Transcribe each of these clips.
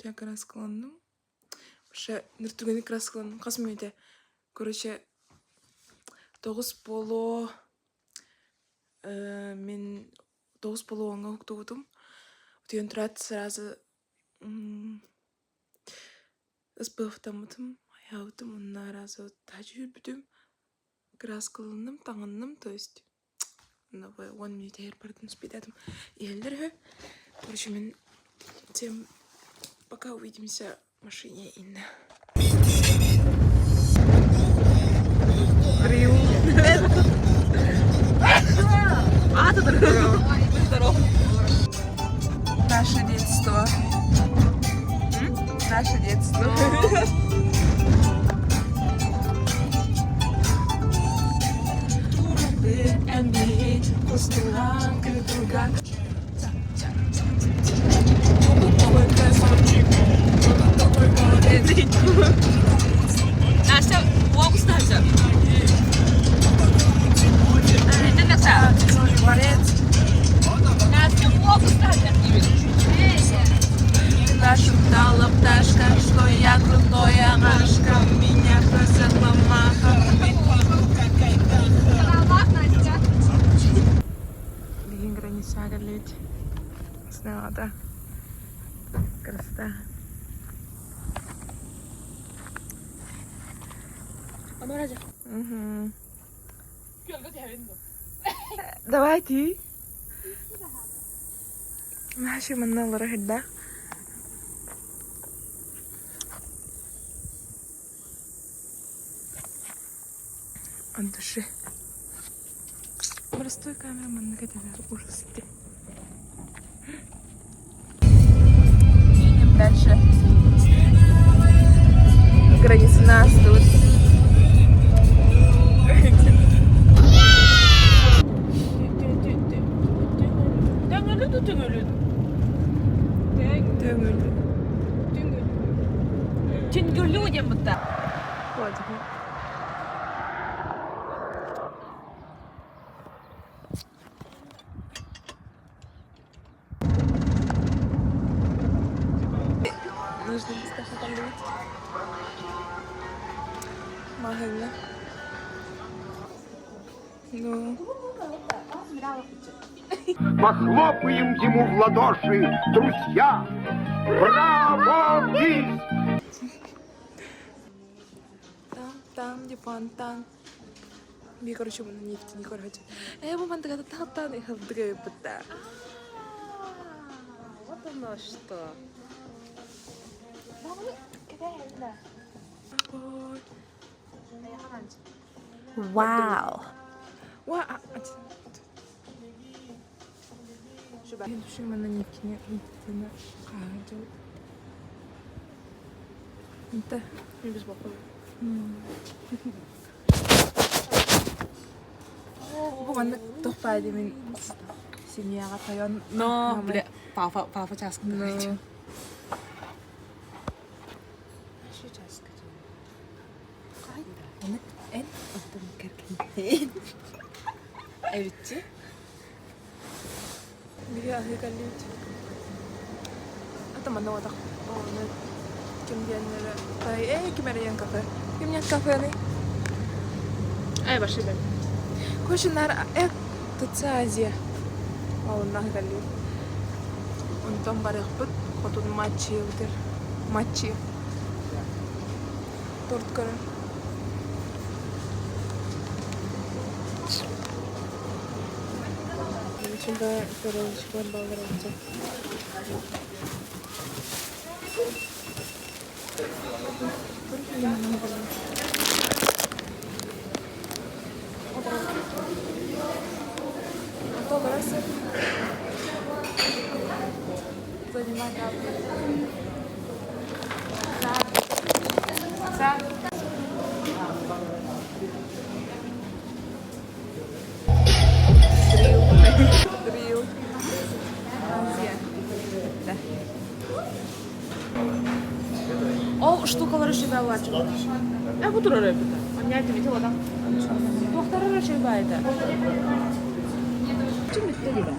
я краскаландым. Вообще, ныртуганы краскаландым. Қасым өйде. Короче, 9 боло... Мен 9 боло оңға ұқтығытым. Өтеген тұрады сразу... Ыспылықтамытым, аяғытым, онына разы тәжі бүтім. Краскаландым, таңындым, то есть... 10 минут егер бардым, спидадым. Елдер. Короче, мен... Тем... Пока увидимся в машине, Инна. Дрил. Наше детство. Наше детство. Настя, walk ставься. Настя, walk ставься. Наша дала пташка, что я крутой агашка. Меня просят мамаха. Биген граница агарлить. Снова, да. Красота. Амараза. Угу. Давайте. Маши манна ларахидда. От души. Простой камерамен на это ужас. Едем дальше. Граница нас тут. Людям будто. Вот. Нужно быстро полить. Магазин. Ну. Похлопаем ему в ладоши, друзья! Браво, виз! Там, где фонтан. Я, короче, на нефти не хочу. Я бы мандала талтан и халдры быта. Вот оно что. Вау. Вау. Я душу на нефти не на кажу. Это Не без боков. Bukan tuh pada min sini ya kata yon. No, beli papa cas No. Masih cas kecil. Atau mikir gini. Evci. Dia akhir kali itu. Atau mana watak? Oh, nih. Kemudian ada. Gimana yang kafe? Gimana kafe nih? Ayo başla. Короче, тут Азия. Он нахгали. Он там барахпыт, потом матчи утер. Матчи. Торт кара. Şimdi görüşler bağlanacak. Фотография. Занимать Дрил. Азия. Да. Ол штукалар үшін бәуат. Bu durur öyle. Anne demedi o da. Doktorlar şey baydı. Kim bitti gibi.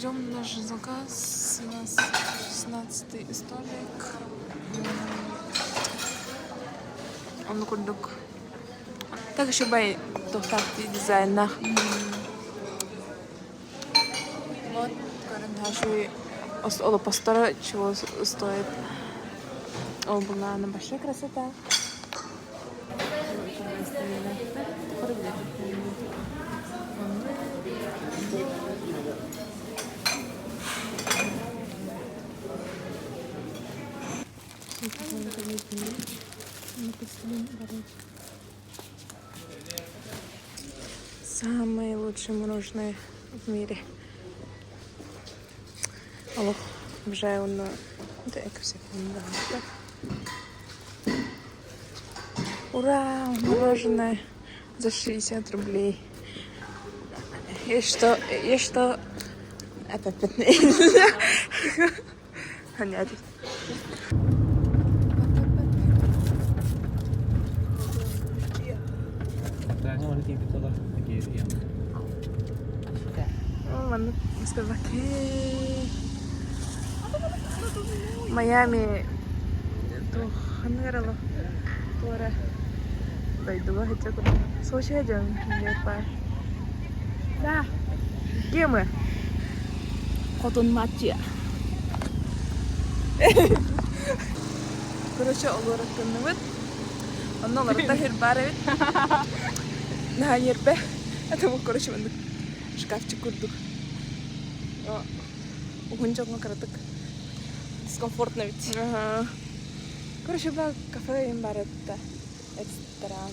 Идем на наш заказ. У нас 16-й столик. Он курдук. Так еще бай тохтакти дизайна. Вот, наши олопостора чего стоит. О, была на большая красота. Самые лучшие мороженое в мире. Алло, вже воно якось фундамент. Ура! Мороженое за 60 рублей. И что? Это 15. Понятно. Mana ska pakai Miami tuh kan loh tuara baik dua aja kok social aja apa dah game Хотон матча. короче олорак көнөбүт оннолорда хер барыбыт на ербе это короче мындык шкафчик курдук ухунчокмо кыратык Дискомфортно ведь. ага короче ба кафе им бар это ресторан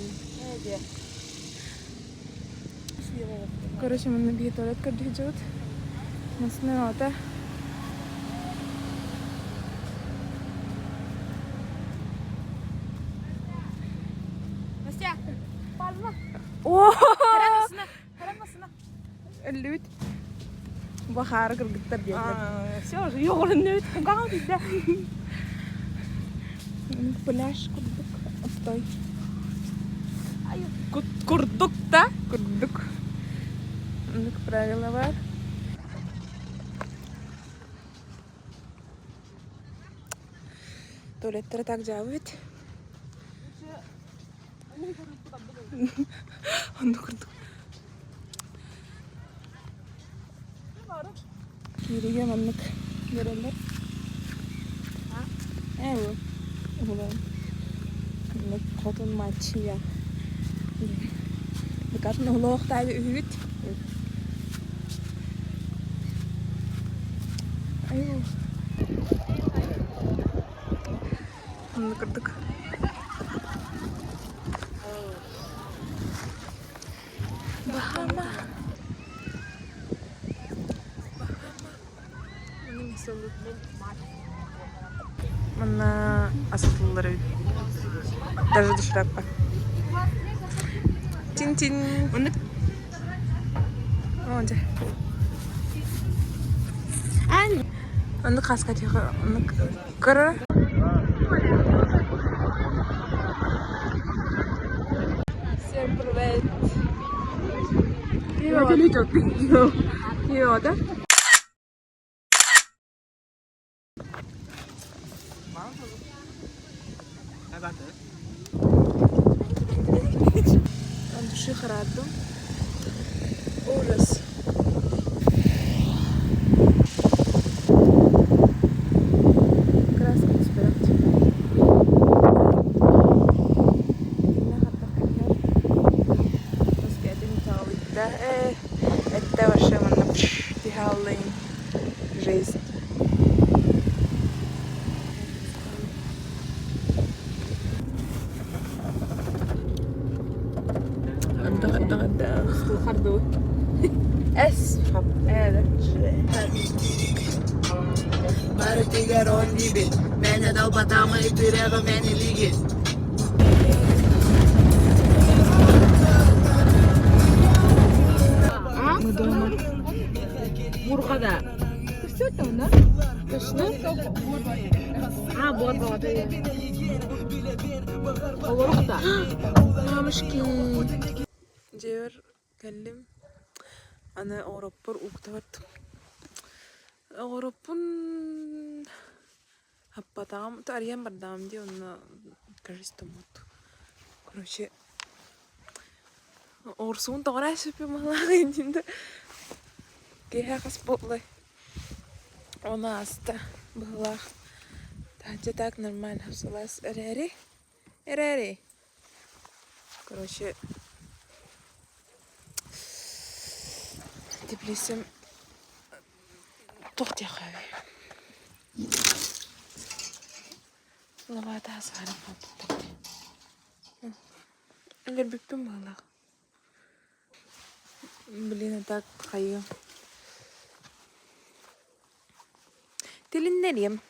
короче мына бие туалет кырдык жут насны ота Настя, пальма. о Харамасына. лют бахар кыргыттар деді Все уже yoğurun nöt. Кымган дейді. пляж курдук оттой Курдук та. курдук мындык правила бар туалеттер так жабыт онду курдук кириге мындык берелер улан мындык хотун матчия Декатын улооқтайды үйгіт. Айу. Оны кірдік. Бахама. Мұны меселі. Мұны асатылылары. Даже дұшырақ ба. Тин-тин. Оны Онда. Ань. Оны қасқа тегі. Оны кірі. Всем привет. Йода. От души храду. Ужас. Краска не спирать. Да, это вообще man тихалый жизнь. Хардовый. Esfab, evet. Марти роль любит, меня дал потому и ты рядом меня не лиги. Мы дома. Бургада. Что это у нас? Бургада. Олорукта. Мамушки. Дер, кәлім. Аны Ауроппар уқтават. Оропун аппатагам тарьян бардам ди онна кажись томут. Короче, орсун тогра шипи малага инде. Кехас потлай. Она аста была. Тача так нормально хавсалас. Эрэри. Короче, теплесем тох тяхави. Лавата асарам хаппак. Лербиппим бала. Блин, так хайо. Тилиннерим.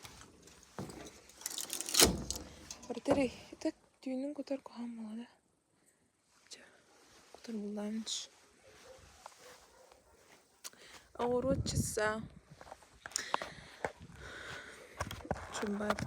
Бартери, так түйінің көтер қоғам болады. Көтер бұлдайынш. Ауыру часа. Чумбат.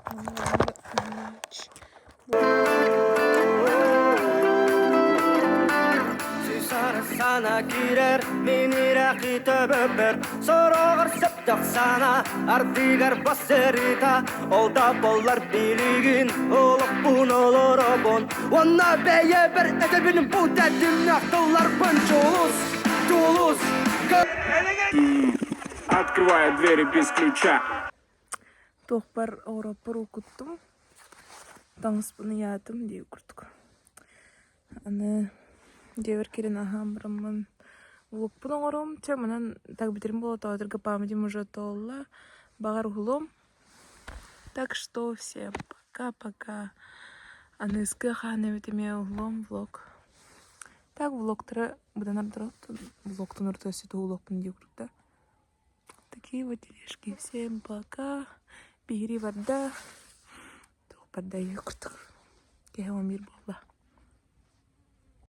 Sana girer, minira kita beber Sorogar septak sana, artigar baserita Olda bollar biligin, oluk bun olur obon Ona beye ber edebinin bu dedim naktılar bun Чулус Открывая двери без ключа. Тоқпар Ауропар оқыттым. Таңыспыны ятым дей күрттік. Аны девер керен ахам брамын. Влогпын оңырым. Чамынан так битерим было таудырга памятим уже толла. Багар углом. Так что всем пока-пока. Аны искы ханы битиме углом влог. Так влогтары бұдан ардырат. Влогтың ұртасы ту влогпын дей күртті. Такие вот делишки. Всем пока. Бигри варда. Тоқпарда ей күрттік. Кеге мир болла.